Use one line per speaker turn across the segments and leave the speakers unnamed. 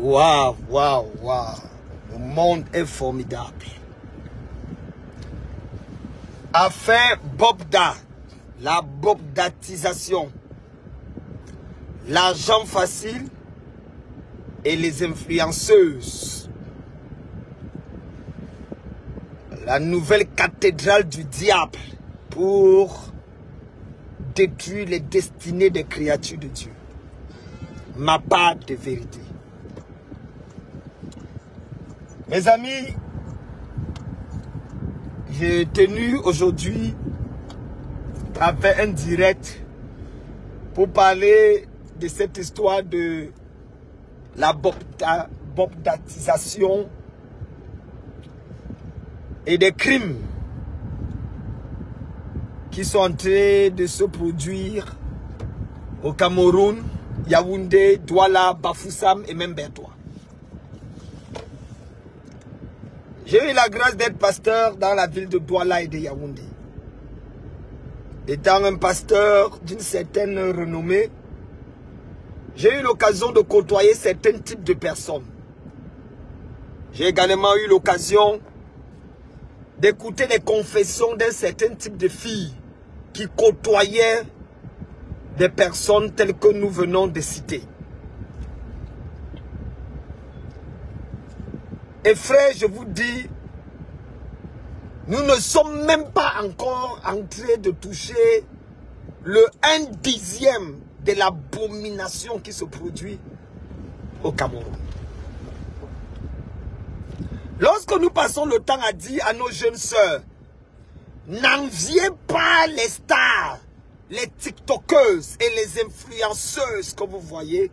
Waouh, waouh, waouh. Le monde est formidable. Affaire Bobda, la bobdatisation, l'argent facile et les influenceuses. La nouvelle cathédrale du diable pour détruire les destinées des créatures de Dieu. Ma part de vérité. Mes amis, j'ai tenu aujourd'hui à faire un direct pour parler de cette histoire de la bobdatisation et des crimes qui sont en train de se produire au Cameroun, Yaoundé, Douala, Bafoussam et même Bertois. J'ai eu la grâce d'être pasteur dans la ville de Douala et de Yaoundé. Étant un pasteur d'une certaine renommée, j'ai eu l'occasion de côtoyer certains types de personnes. J'ai également eu l'occasion d'écouter les confessions d'un certain type de filles qui côtoyaient des personnes telles que nous venons de citer. Et frère, je vous dis, nous ne sommes même pas encore en train de toucher le 1/10 de l'abomination qui se produit au Cameroun. Lorsque nous passons le temps à dire à nos jeunes sœurs, n'enviez pas les stars, les tiktokeuses et les influenceuses que vous voyez,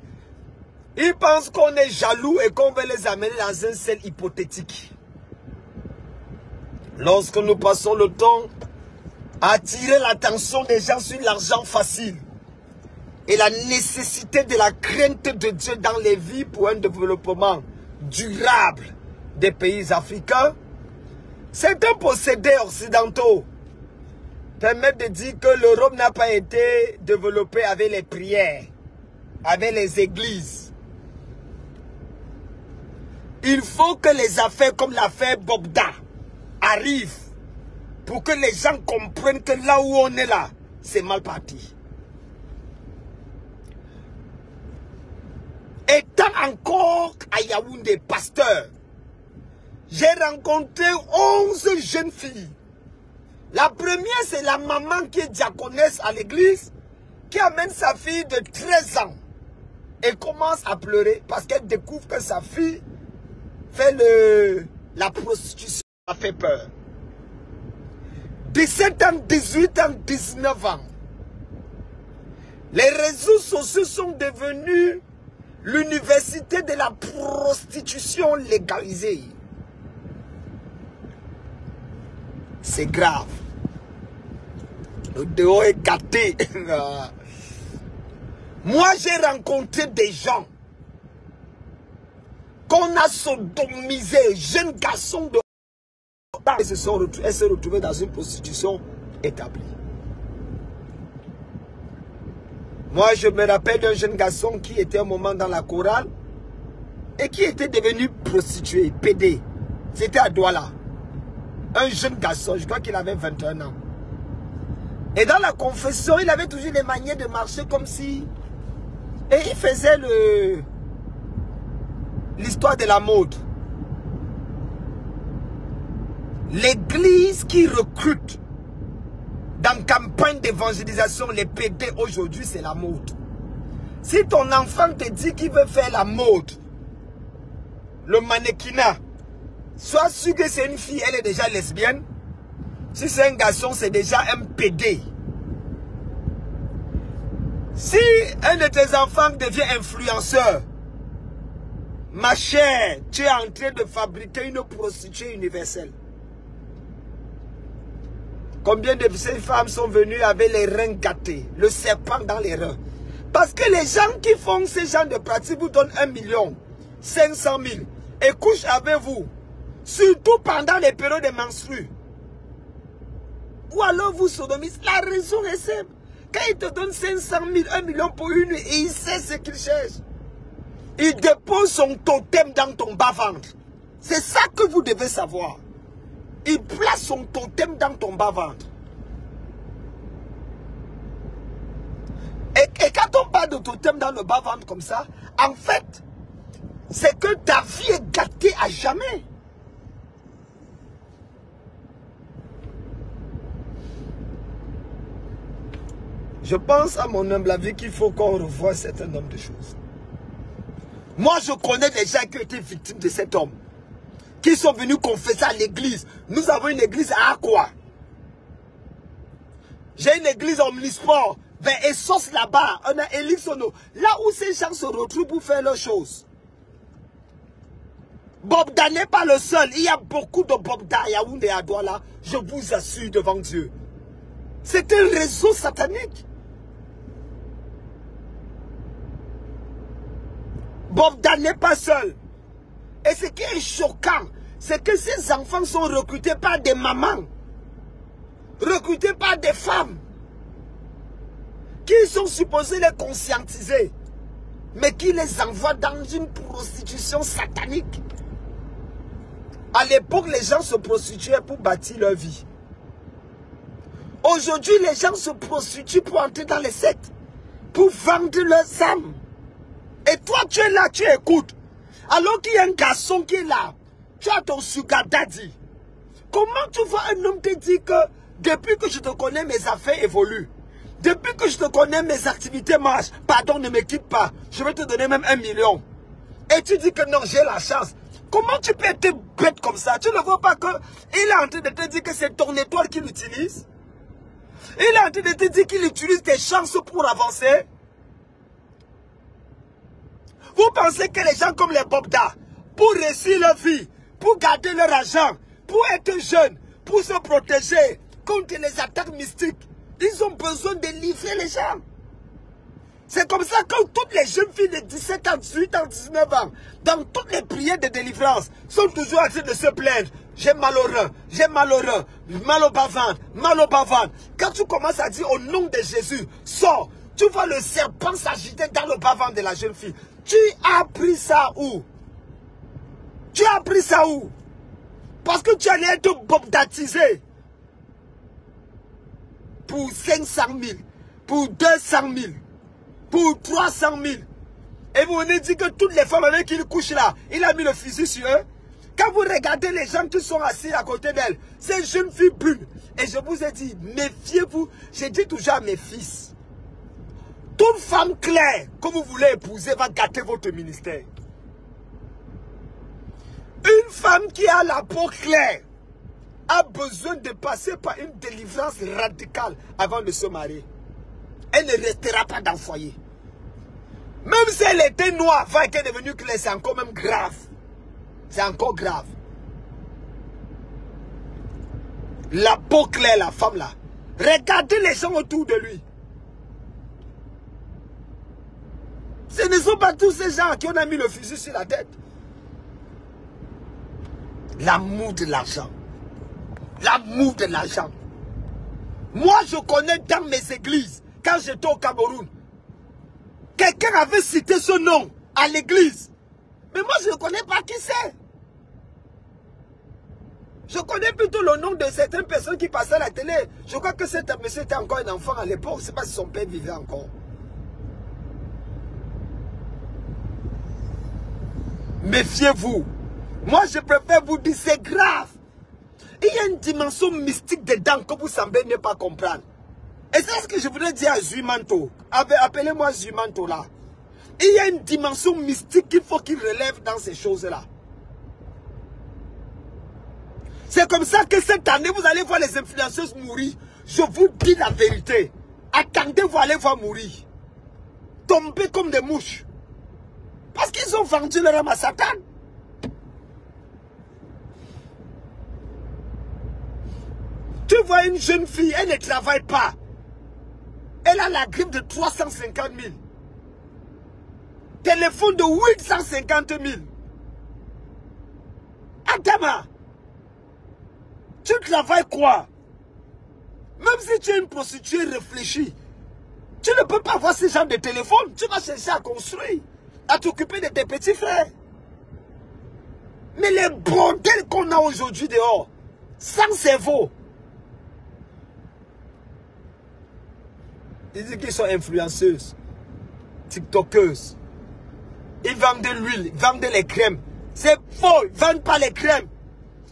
ils pensent qu'on est jaloux et qu'on veut les amener dans un ciel hypothétique. Lorsque nous passons le temps à attirer l'attention des gens sur l'argent facile et la nécessité de la crainte de Dieu dans les vies pour un développement durable des pays africains, certains possédés occidentaux permettent de dire que l'Europe n'a pas été développée avec les prières, avec les églises. Il faut que les affaires comme l'affaire Bobda arrivent pour que les gens comprennent que là où on est là, c'est mal parti. Étant encore à Yaoundé, pasteur, j'ai rencontré 11 jeunes filles. La première, c'est la maman qui est diaconesse à l'église, qui amène sa fille de 13 ans et commence à pleurer parce qu'elle découvre que sa fille fait la prostitution. Ça fait peur. 17 ans, 18 ans, 19 ans. Les réseaux sociaux sont devenus l'université de la prostitution légalisée. C'est grave. Le dehors est gâté. Moi, j'ai rencontré des gens qu'on a sodomisés, jeunes garçons de... Elles se sont retrouvées dans une prostitution établie. Moi, je me rappelle d'un jeune garçon qui était un moment dans la chorale et qui était devenu prostitué, pédé. C'était à Douala. Un jeune garçon, je crois qu'il avait 21 ans. Et dans la confession, il avait toujours les manières de marcher comme si... Et il faisait l'histoire de la mode. L'église qui recrute dans campagne d'évangélisation les PD aujourd'hui, c'est la mode. Si ton enfant te dit qu'il veut faire la mode, le mannequinat, sois sûr que c'est une fille, elle est déjà lesbienne. Si c'est un garçon, c'est déjà un PD. Si un de tes enfants devient influenceur, ma chère, tu es en train de fabriquer une prostituée universelle. Combien de ces femmes sont venues avec les reins gâtés, le serpent dans les reins? Parce que les gens qui font ce genre de pratiques vous donnent 1 500 000 et couchent avec vous, surtout pendant les périodes de menstrues. Ou alors vous sodomisez. La raison est simple. Quand il te donne 500 000, 1 million pour une nuit, et il sait ce qu'il cherche. Il dépose son totem dans ton bas-ventre. C'est ça que vous devez savoir. Il place son totem dans ton bas-ventre. Et quand on parle de totem dans le bas-ventre comme ça, en fait, c'est que ta vie est gâtée à jamais. Je pense à mon humble avis qu'il faut qu'on revoie un certain nombre de choses. Moi, je connais des gens qui ont été victimes de cet homme. Qui sont venus confesser à l'église. Nous avons une église à Aqua. J'ai une église omnisport. Vers Essos là-bas. On a Elixono. Là où ces gens se retrouvent pour faire leurs choses. Bobda n'est pas le seul. Il y a beaucoup de Bobda à Yaoundé et à Douala. Je vous assure devant Dieu. C'est un réseau satanique. Bobda n'est pas seul. Et ce qui est choquant, c'est que ces enfants sont recrutés par des mamans, recrutés par des femmes, qui sont supposés les conscientiser, mais qui les envoient dans une prostitution satanique. À l'époque, les gens se prostituaient pour bâtir leur vie. Aujourd'hui, les gens se prostituent pour entrer dans les sectes, pour vendre leurs âmes. Et toi, tu es là, tu écoutes. Alors qu'il y a un garçon qui est là, tu as ton sugar daddy. Comment tu vois un homme te dire que depuis que je te connais, mes affaires évoluent. Depuis que je te connais, mes activités marchent. Pardon, ne me quitte pas. Je vais te donner même 1 million. Et tu dis que non, j'ai la chance. Comment tu peux être bête comme ça? Tu ne vois pas qu'il est en train de te dire que c'est ton étoile qu'il utilise? Il est en train de te dire qu'il utilise tes chances pour avancer? Vous pensez que les gens comme les Bobda, pour réussir leur vie, pour garder leur argent, pour être jeunes, pour se protéger contre les attaques mystiques, ils ont besoin de livrer les gens. C'est comme ça que toutes les jeunes filles de 17 ans, 18 ans, 19 ans, dans toutes les prières de délivrance, sont toujours en train de se plaindre. J'ai mal au rein, j'ai mal au rein, mal au bas-ventre, mal au bas-ventre. Quand tu commences à dire au nom de Jésus, sors, tu vois le serpent s'agiter dans le bas-ventre de la jeune fille. Tu as appris ça où? Tu as appris ça où? Parce que tu allais être bobdatisé. Pour 500 000, pour 200 000, pour 300 000. Et vous venez dire que toutes les femmes avec qui il couche là, il a mis le fusil sur eux. Quand vous regardez les gens qui sont assis à côté d'elle, ces jeunes filles brunes. Et je vous ai dit, méfiez-vous. J'ai dit toujours à mes fils. Toute femme claire que vous voulez épouser va gâter votre ministère. Une femme qui a la peau claire a besoin de passer par une délivrance radicale avant de se marier. Elle ne restera pas dans le foyer. Même si elle était noire, avant qu'elle est devenue claire, c'est encore même grave. C'est encore grave. La peau claire, la femme là. Regardez les gens autour de lui. Ce ne sont pas tous ces gens qui ont mis le fusil sur la tête. L'amour de l'argent. L'amour de l'argent. Moi, je connais dans mes églises, quand j'étais au Cameroun, quelqu'un avait cité ce nom à l'église. Mais moi, je ne connais pas qui c'est. Je connais plutôt le nom de certaines personnes qui passaient à la télé. Je crois que cet monsieur était encore un enfant à l'époque. Je ne sais pas si son père vivait encore. Méfiez-vous. Moi, je préfère vous dire, c'est grave. Il y a une dimension mystique dedans que vous semblez ne pas comprendre. Et c'est ce que je voudrais dire à Zuimanto. Appelez-moi Zuimanto là. Il y a une dimension mystique qu'il faut qu'il relève dans ces choses-là. C'est comme ça que cette année, vous allez voir les influenceuses mourir. Je vous dis la vérité. Attendez, vous allez voir mourir. Tomber comme des mouches. Parce qu'ils ont vendu leur âme à Satan. Tu vois une jeune fille, elle ne travaille pas. Elle a la grippe de 350 000. Téléphone de 850 000. Adama, tu travailles quoi? Même si tu es une prostituée réfléchie, tu ne peux pas avoir ce genre de téléphone. Tu vas chercher à construire. à t'occuper de tes petits frères. Mais les bordels qu'on a aujourd'hui dehors, sans cerveau. Ils disent qu'ils sont influenceuses, tiktokeuses. Ils vendent de l'huile, ils vendent les crèmes. C'est faux, ils ne vendent pas les crèmes.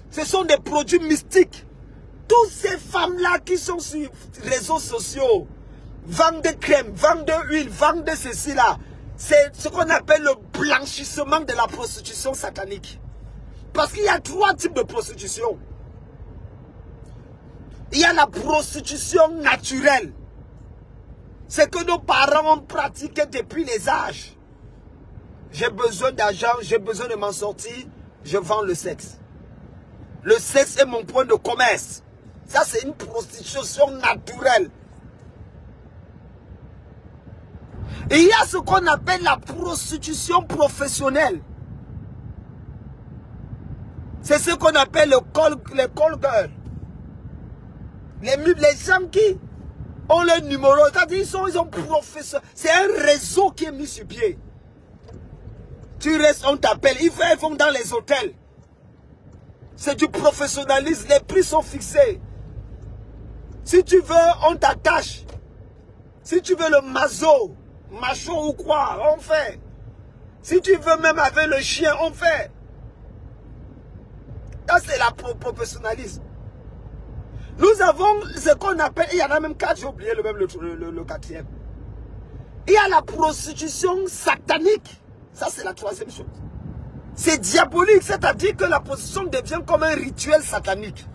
Ce sont des produits mystiques. Toutes ces femmes-là qui sont sur les réseaux sociaux, vendent de crèmes, vendent de l'huile, vendent de ceci-là. C'est ce qu'on appelle le blanchissement de la prostitution satanique. Parce qu'il y a 3 types de prostitution. Il y a la prostitution naturelle. C'est que nos parents ont pratiqué depuis les âges. J'ai besoin d'argent, j'ai besoin de m'en sortir, je vends le sexe. Le sexe est mon point de commerce. Ça, c'est une prostitution naturelle. Et il y a ce qu'on appelle la prostitution professionnelle. C'est ce qu'on appelle les call girls. Les gens qui ont le numéro, c'est-à-dire ils ont professeur. C'est un réseau qui est mis sur pied. Tu restes, on t'appelle. Ils vont dans les hôtels. C'est du professionnalisme. Les prix sont fixés. Si tu veux, on t'attache. Si tu veux le macho ou quoi, on fait. Si tu veux même avec le chien, on fait. Ça, c'est la professionnalisme. Nous avons ce qu'on appelle, il y en a même 4, j'ai oublié le 4e. Il y a la prostitution satanique. Ça, c'est la 3e chose. C'est diabolique, c'est-à-dire que la prostitution devient comme un rituel satanique.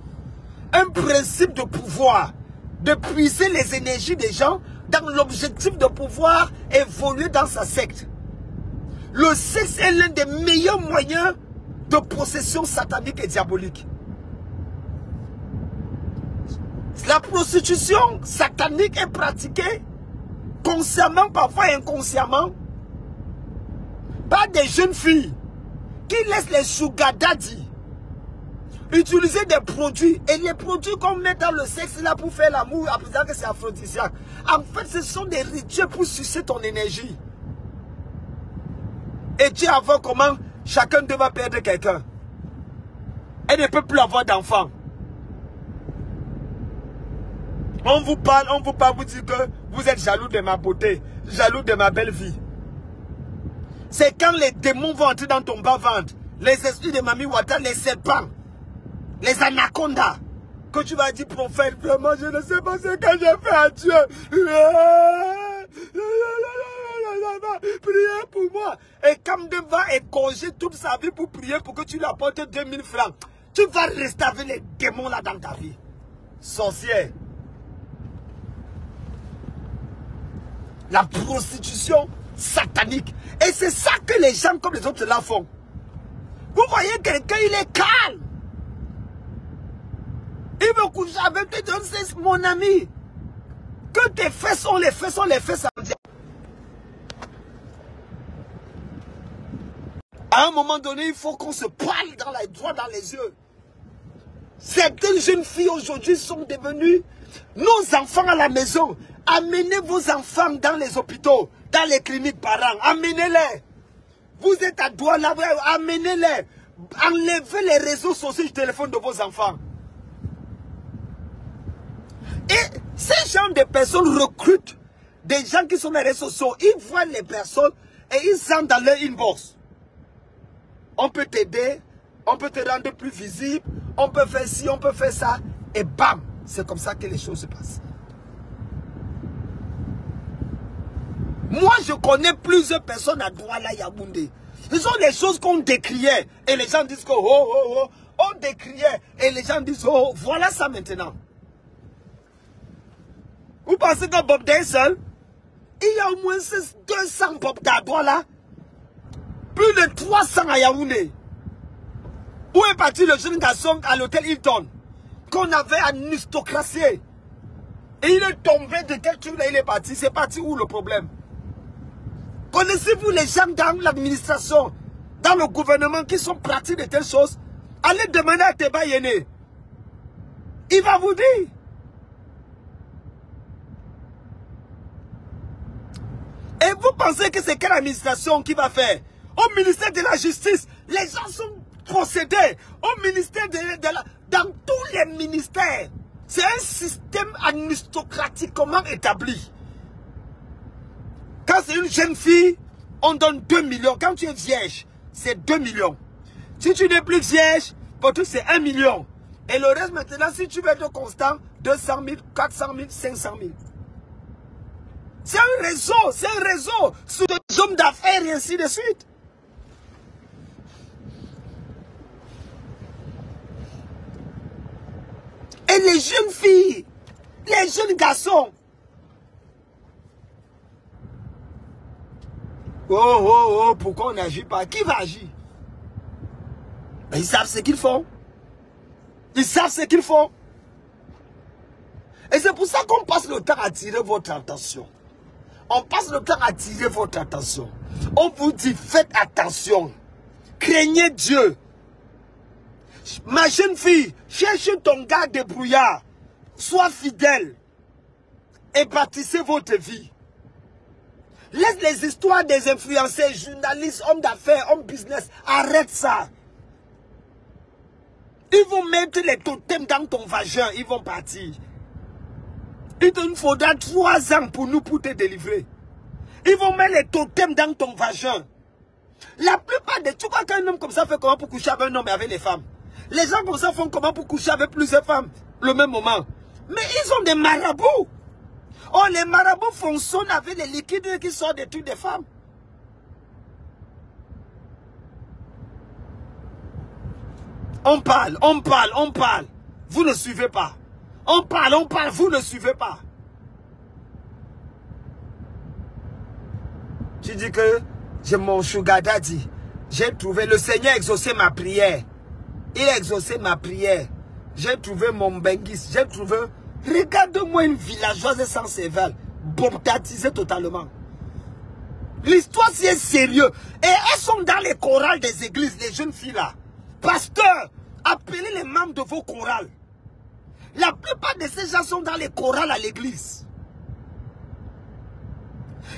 Un principe de pouvoir, de puiser les énergies des gens dans l'objectif de pouvoir évoluer dans sa secte. Le sexe est l'un des meilleurs moyens de possession satanique et diabolique. La prostitution satanique est pratiquée consciemment, parfois inconsciemment, par des jeunes filles qui laissent les sugar daddy utiliser des produits. Et les produits qu'on met dans le sexe là pour faire l'amour, à présent que c'est aphrodisiaque. En fait, ce sont des rituels pour sucer ton énergie. Et tu as vu comment chacun devait perdre quelqu'un. Elle ne peut plus avoir d'enfants. On vous parle, vous dit que vous êtes jaloux de ma beauté, jaloux de ma belle vie. C'est quand les démons vont entrer dans ton bas-ventre, les esprits de Mami Wata, les serpents, les anacondas, que tu vas dire, prophète, vraiment, je ne sais pas ce que j'ai fait à Dieu. Priez pour moi. Et Kamden va éconger toute sa vie pour prier pour que tu lui apportes 2000 francs. Tu vas rester avec les démons là dans ta vie. Sorcière. La prostitution satanique. Et c'est ça que les gens comme les autres là font. Vous voyez quelqu'un, il est calme. Il veut coucher avec toi, c'est mon ami. Que tes faits sont les faits, ça veut dire. À un moment donné, il faut qu'on se parle dans les droits dans les yeux. Certaines jeunes filles aujourd'hui sont devenues nos enfants à la maison. Amenez vos enfants dans les hôpitaux, dans les cliniques parents. Amenez-les. Vous êtes à Douala, amenez-les. Enlevez les réseaux sociaux du téléphone de vos enfants. Et ces gens de personnes recrutent des gens qui sont dans les réseaux sociaux. Ils voient les personnes et ils sont dans leur inbox. On peut t'aider, on peut te rendre plus visible, on peut faire ci, on peut faire ça. Et bam, c'est comme ça que les choses se passent. Moi, je connais plusieurs personnes à Douala, Yaoundé. Ce sont des choses qu'on décriait. Et les gens disent que, oh, oh, oh, on décriait. Et les gens disent, oh, voilà ça maintenant. Vous pensez que Bob Day seul, il y a au moins 200 Bob Day à Douala. Plus de 300 à Yaoundé. Où est parti le jeune garçon à l'hôtel Hilton qu'on avait aristocratie? Et il est tombé de quelque chose, il est parti. C'est parti où le problème? Connaissez-vous les gens dans l'administration, dans le gouvernement qui sont pratiques de telles choses? Allez demander à Teba Yéné. Il va vous dire. Et vous pensez que c'est quelle administration qui va faire? Au ministère de la Justice, les gens sont possédés. Au ministère dans tous les ministères, c'est un système aristocratiquement établi. Quand c'est une jeune fille, on donne 2 millions. Quand tu es vierge, c'est 2 millions. Si tu n'es plus vierge, pour tout c'est 1 million. Et le reste maintenant, si tu veux être constant, 200 000, 400 000, 500 000. C'est un réseau sur des hommes d'affaires et ainsi de suite. Et les jeunes filles, les jeunes garçons, oh, pourquoi on n'agit pas? Qui va agir? Mais ils savent ce qu'ils font. Ils savent ce qu'ils font. Et c'est pour ça qu'on passe le temps à attirer votre attention. On passe le temps à attirer votre attention. On vous dit, faites attention. Craignez Dieu. Ma jeune fille, cherche ton gars débrouillard. Sois fidèle. Et bâtissez votre vie. Laisse les histoires des influenceurs, journalistes, hommes d'affaires, hommes business. Arrête ça. Ils vont mettre les totems dans ton vagin. Ils vont partir. Il te faudra 3 ans pour te délivrer. Ils vont mettre les totems dans ton vagin. La plupart des... Tu vois qu'un homme comme ça fait comment pour coucher avec un homme et avec les femmes? Les gens comme ça font comment pour coucher avec plusieurs femmes le même moment? Mais ils ont des marabouts. Oh, les marabouts fonctionnent avec les liquides qui sortent des trucs des femmes. On parle. Vous ne suivez pas. On parle, vous ne suivez pas. Tu dis que j'ai mon sugar daddy. J'ai trouvé, le Seigneur a exaucé ma prière. Il a exaucé ma prière. J'ai trouvé mon benguis. J'ai trouvé... Regarde-moi une villageoise sans séval. Baptisée totalement. L'histoire, c'est sérieux. Et elles sont dans les chorales des églises, les jeunes filles là. Pasteur, appelez les membres de vos chorales. La plupart de ces gens sont dans les chorales à l'église.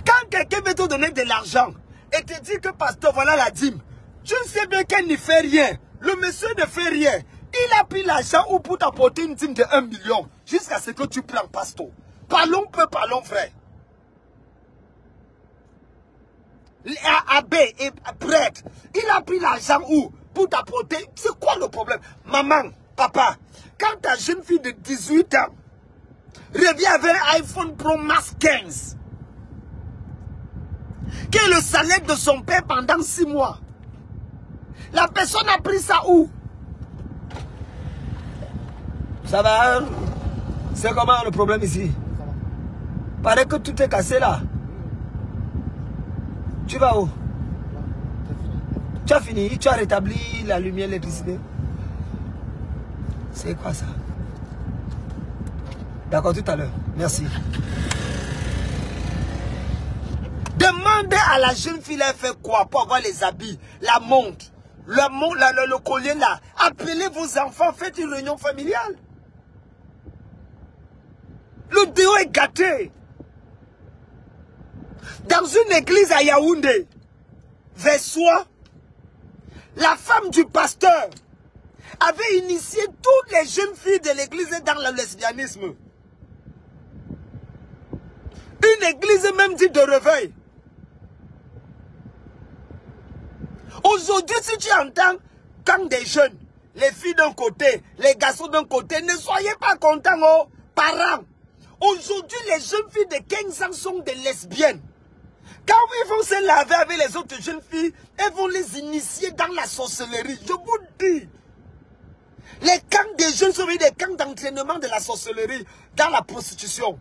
Quand quelqu'un veut te donner de l'argent et te dit que pasteur, voilà la dîme, tu sais bien qu'elle ne fait rien. Le monsieur ne fait rien. Il a pris l'argent ou pour t'apporter une dîme de 1 million jusqu'à ce que tu prends pasteur. Parlons peu, parlons frère. Abbé et prêtre, il a pris l'argent où pour t'apporter. C'est quoi le problème? Maman, papa, quand ta jeune fille de 18 ans revient avec un iPhone Pro Max 15, qui est le salaire de son père pendant 6 mois, la personne a pris ça où? Ça va? Hein? C'est comment le problème ici? Paraît que tout est cassé là. Tu vas où? Tu as fini? Tu as rétabli la lumière, l'électricité? C'est quoi ça? D'accord, tout à l'heure. Merci. Demandez à la jeune fille, elle fait quoi pour avoir les habits, la montre, le collier là. Appelez vos enfants, faites une réunion familiale. Le déo est gâté. Dans une église à Yaoundé, vers soi, la femme du pasteur avait initié toutes les jeunes filles de l'église dans le lesbianisme. Une église même dite de réveil. Aujourd'hui, si tu entends quand des jeunes, les filles d'un côté, les garçons d'un côté, ne soyez pas contents, oh, parents. Aujourd'hui, les jeunes filles de 15 ans sont des lesbiennes. Quand ils vont se laver avec les autres jeunes filles, elles vont les initier dans la sorcellerie. Je vous dis. Les camps des jeunes sont des camps d'entraînement de la sorcellerie, dans la prostitution.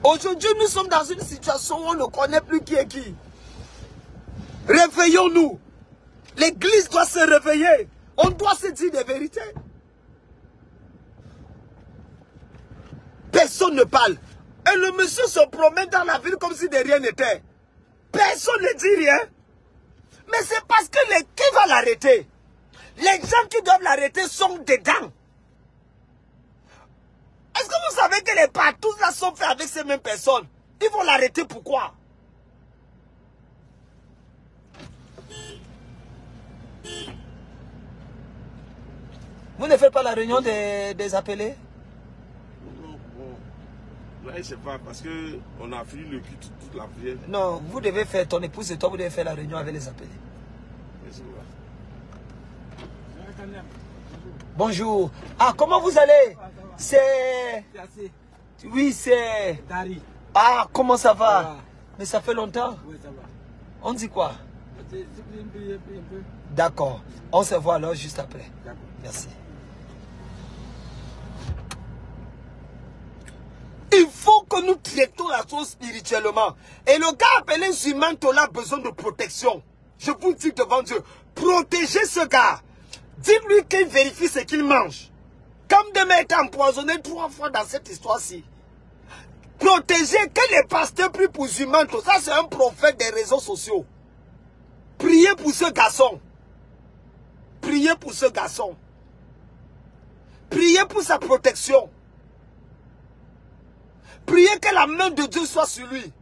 Aujourd'hui, nous sommes dans une situation où on ne connaît plus qui est qui. Réveillons-nous. L'église doit se réveiller. On doit se dire des vérités. Personne ne parle. Et le monsieur se promène dans la ville comme si de rien n'était. Personne ne dit rien. Mais c'est parce que qui va l'arrêter. Les gens qui doivent l'arrêter sont dedans. Est-ce que vous savez que les partous là sont faits avec ces mêmes personnes? Ils vont l'arrêter pourquoi? Vous ne faites pas la réunion des appelés?
Non, bon. Là, je sais pas, parce qu'on a fini le culte toute la prière.
Non, vous devez faire, ton épouse et toi, vous devez faire la réunion avec les appelés.
Merci.
Bonjour. Ah, comment vous allez? C'est... Oui, c'est...
Dari.
Ah, comment ça va?
Ça va.
Mais ça fait longtemps.
Oui, ça va.
On dit quoi?
Un peu.
D'accord. On se voit alors juste après.
D'accord.
Merci. Il faut que nous traitons la chose spirituellement. Et le gars appelé Zumanto a besoin de protection. Je vous dis devant Dieu, protégez ce gars. Dites-lui qu'il vérifie ce qu'il mange. Comme demain est empoisonné 3 fois dans cette histoire-ci. Protégez que les pasteurs prient pour Zumanto. Ça, c'est un prophète des réseaux sociaux. Priez pour ce garçon. Priez pour ce garçon. Priez pour sa protection. Priez que la main de Dieu soit sur lui.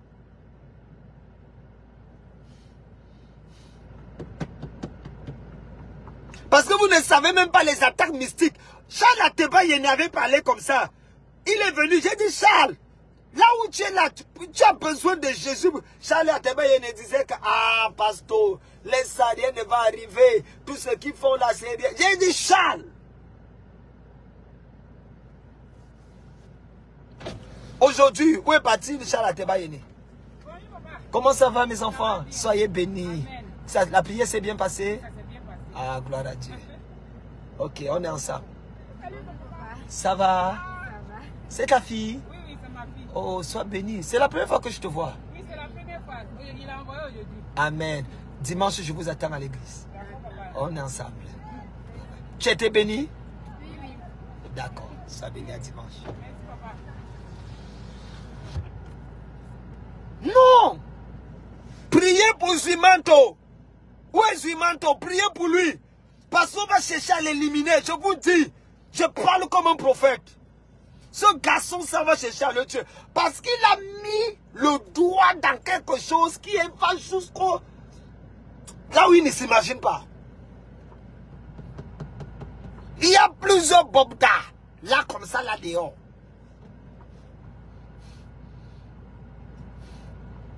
Parce que vous ne savez même pas les attaques mystiques. Charles Ateba Yéné avait parlé comme ça. Il est venu, j'ai dit Charles, là où tu es là, tu as besoin de Jésus. Charles Ateba Yéné disait que, ah, pasteur, laisse ça, rien ne va arriver. Tout ce qu'ils font là, c'est rien. J'ai dit Charles. Aujourd'hui, où est parti Charles Ateba Yéné? Comment ça va mes enfants? Soyez bénis. Ça, la prière s'est bien passée? Ah, gloire à Dieu. Ok, on est ensemble. Ça va? C'est ta fille?
Oui, c'est ma fille.
Oh, sois béni. C'est la première fois que je te vois.
Oui, c'est la première fois. Il a envoyé aujourd'hui.
Amen. Dimanche, je vous attends à l'église.
D'accord, papa.
On est ensemble. Tu étais béni?
Oui, oui.
D'accord. Sois béni à dimanche.
Merci, papa.
Non! Priez pour Zumanto. Où est Zumanto? Priez pour lui. Parce qu'on va chercher à l'éliminer. Je vous dis, je parle comme un prophète. Ce garçon, ça va chercher à le tuer. Parce qu'il a mis le doigt dans quelque chose qui va jusqu'au... là où il ne s'imagine pas. Il y a plusieurs bobdas. Là, comme ça, là dehors.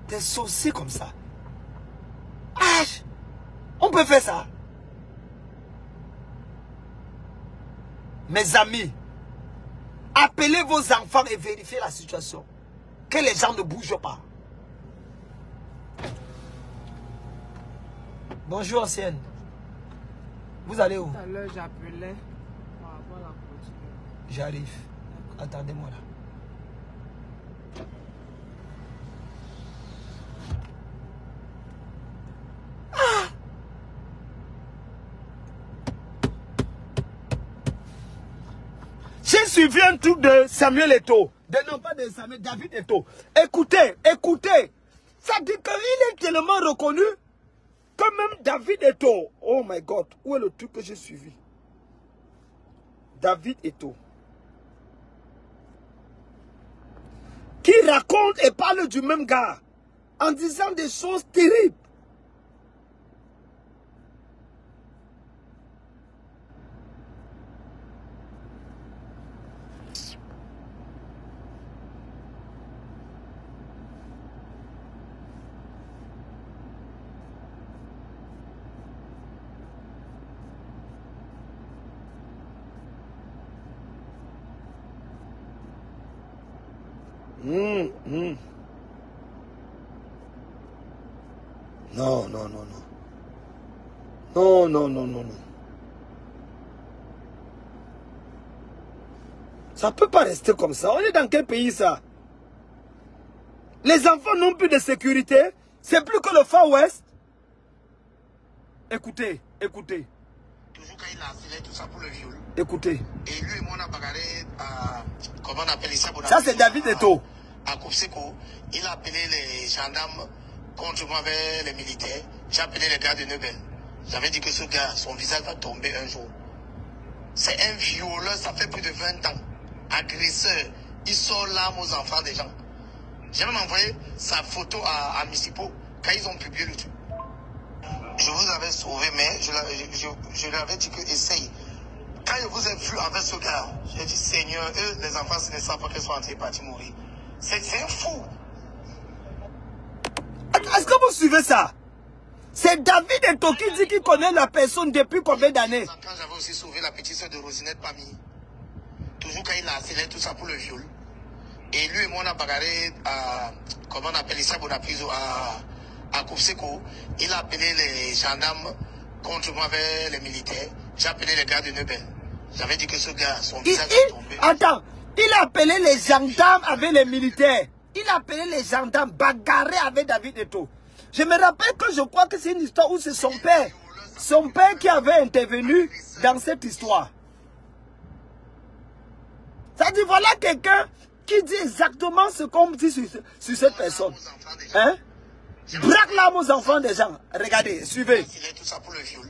Des saucés comme ça. Ah, on peut faire ça. Mes amis, appelez vos enfants et vérifiez la situation. Que les gens ne bougent pas. Bonjour ancienne. Vous allez où?
Tout à l'heure, j'appelais par rapport à la clôture.
J'arrive. Attendez-moi là. J'ai suivi un truc de Samuel Eto'o. Non, pas de Samuel, David Eto'o. Écoutez, écoutez. Ça dit qu'il est tellement reconnu que même David Eto'o. Oh my God, où est le truc que j'ai suivi? David Eto'o. Qui raconte et parle du même gars en disant des choses terribles. Non, non, non, non. Non, non, non, non, non. Ça ne peut pas rester comme ça. On est dans quel pays ça? Les enfants n'ont plus de sécurité. C'est plus que le Far West. Écoutez, écoutez.
Toujours quand il a affilé tout ça pour le viol.
Écoutez.
Et lui et moi on a bagarré à... Comment on appelle ça?
Ça c'est David Eto'o.
À Kopseko. Il a appelé les gendarmes contre moi avec les militaires. J'ai appelé les gars de Nebel. J'avais dit que ce gars, son visage va tomber un jour. C'est un violeur, ça fait plus de 20 ans. Agresseur. Il sort l'arme aux enfants des gens. J'ai même envoyé sa photo à Missipo quand ils ont publié le truc. Je vous avais sauvé, mais je lui avais dit que essaye. Quand je vous ai vu avec ce gars, j'ai dit Seigneur, eux, les enfants, ce ne savent pas qu'ils sont entrés partis mourir. C'est un fou.
Est-ce que vous suivez ça? C'est David Eto qui dit qu'il connaît la personne depuis combien d'années?
Quand j'avais aussi sauvé la petite soeur de Rosinette Pami, toujours quand il a accéléré tout ça pour le viol. Et lui et moi, on a bagarré à, comment on appelle ça, à Koupseko. Il a appelé les gendarmes contre moi avec les militaires. J'ai appelé les gars de Nebel. J'avais dit que ce gars, son visage est tombé.
Attends, il a appelé les gendarmes avec les militaires. Il a appelé les gendarmes bagarrés avec David Eto. Je me rappelle que je crois que c'est une histoire où c'est son père. Son père qui avait intervenu dans cette histoire. Ça dit, voilà quelqu'un qui dit exactement ce qu'on dit sur cette personne. Hein? Braque l'arme aux enfants des gens. Regardez, suivez.
Il est tout ça pour le viol.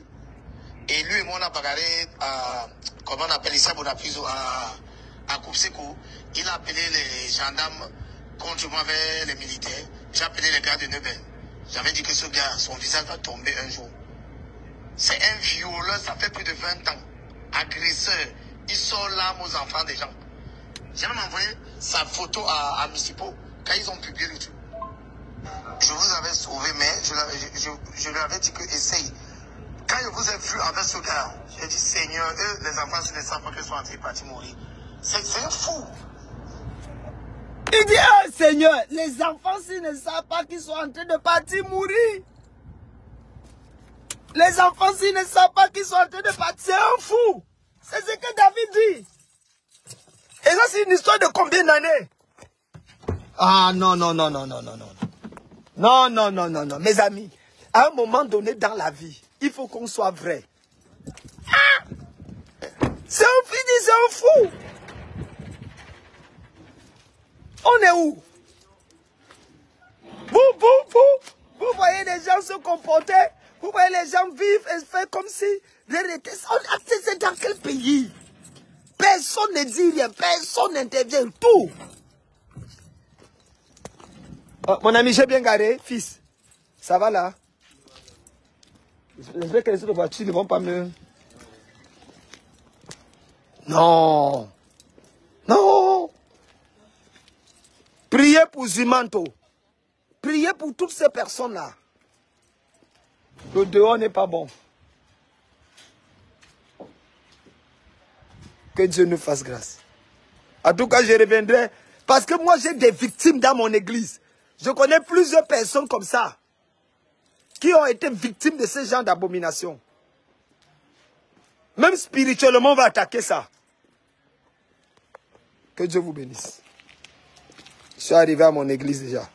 Et lui et moi, on a bagarré à, comment on appelle ça, à Koupseko. Il a appelé les gendarmes contre moi avec les militaires. J'ai appelé les gars de Nebel. J'avais dit que ce gars, son visage va tomber un jour. C'est un violeur, ça fait plus de 20 ans. Agresseur. Il sort l'arme aux enfants des gens. J'ai même envoyé sa photo à Missipo quand ils ont publié le truc. Je vous avais sauvé, mais je lui avais dit que essaye. Quand je vous ai vu avec ce gars, j'ai dit Seigneur, eux, les enfants, ce ne savent pas qu'ils sont entrés partis mourir. C'est un fou.
Il dit, ah, Seigneur, les enfants, s'ils ne savent pas qu'ils sont en train de partir mourir. Les enfants, s'ils ne savent pas qu'ils sont en train de partir, c'est un fou. C'est ce que David dit. Et ça, c'est une histoire de combien d'années? Ah, non, non, non, non, non, non, non. Non, non, non, non, non. Mes amis, à un moment donné dans la vie, il faut qu'on soit vrai. Ah! C'est un fini, c'est un fou. On est où? Vous voyez les gens se comporter, vous voyez les gens vivre et faire comme si c'est dans quel pays? Personne ne dit rien, personne n'intervient, tout. Oh, mon ami, j'ai bien garé, fils. Ça va là? J'espère que les autres voitures ne vont pas me... Non. Non. Priez pour Zimanto. Priez pour toutes ces personnes-là. Le dehors n'est pas bon. Que Dieu nous fasse grâce. En tout cas, je reviendrai. Parce que moi, j'ai des victimes dans mon église. Je connais plusieurs personnes comme ça. Qui ont été victimes de ce genre d'abomination. Même spirituellement, on va attaquer ça. Que Dieu vous bénisse. Je suis arrivé à mon église déjà.